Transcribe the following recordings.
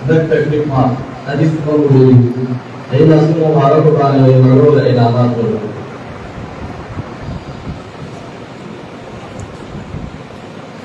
ذك تكليف ما حديث قولي أي ناس مبارك وقال يمرون إلى ما تقول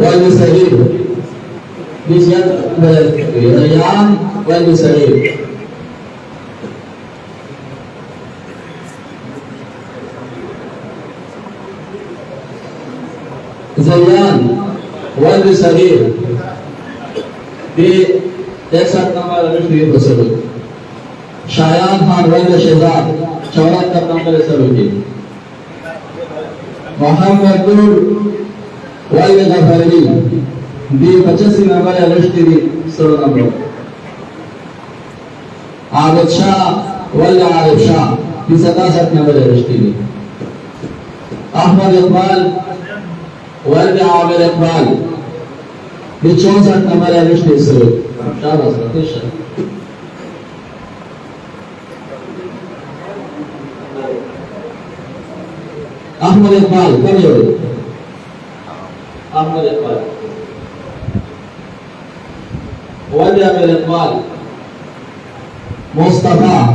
والمسعير بزيادة ريان والمسعير زيان والمسعير بتكسر نمبر رشوي بسلوك شایان خان والشهزاد 74 نمبر سلوکی محمد نور والغفري دي 85 نمبر الاشتري سر نمبر عابد شاه والعارف شاه دي 67 نمبر الاشتري احمد اقبال والعابد اقبال دي 64 نمبر الاشتري سر شاباش تشا احمد اقبال كم يقول أحمد إقبال ولي أبي الإقبال مصطفى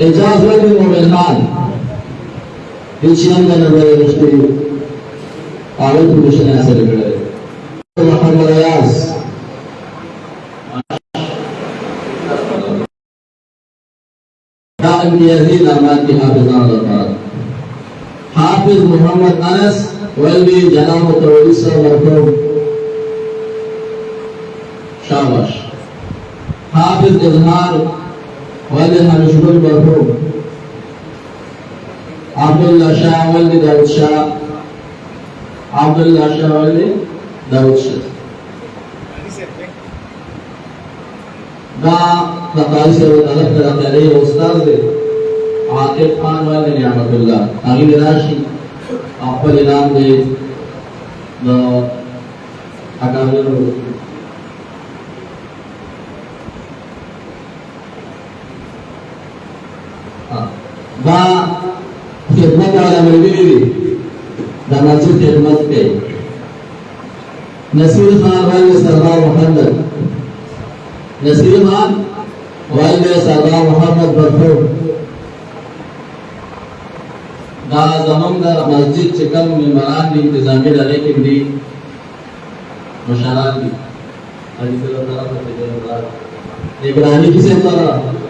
إجازة من خان إيشان كنا بنشتري أعرف بيشنا أسر كده محمد رياض دائم يزيد أمانة حافظ الله حافظ محمد أنس والدي جناب توليس مرحوم شاباش حافظ إظهار والد حمشبر مرحوم عبدالله شاه والد داود شاه عبدالله شاه والد داود شاه دا تقاري سے طلب کرتے رہے استاد عاقب خان والد نعمت اللہ اگلی راشی اپل انعام دے دا اکابر دا خدمت والا ملګری دا مسجد خدمت کوي نصیر خان والد سردار محمد نصیر خان والد سردار محمد مرحوم دا زمون دا مسجد چې کوم ممبران دي انتظامی ډلې کې دي مشران دي حدیث الله تعالی ته نگرانی کیسه طرح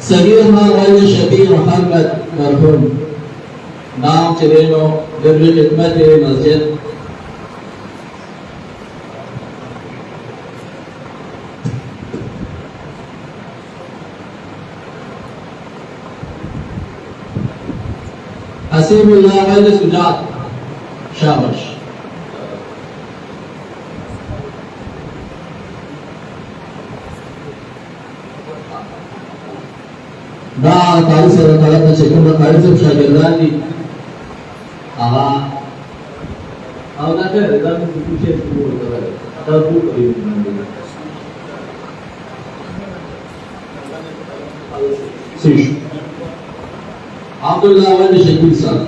صغیر خان والد شبیر محمد مرحوم نام چرینو در خدمت مسجد حسیب اللہ والد سجاد شاباش دا قاری سره طلب چې کوم قاری صاحب شاګردان دي هغه Ahora que le dan un puche de fútbol, está el fútbol y sí. Abdullah Wali Shakir Sal.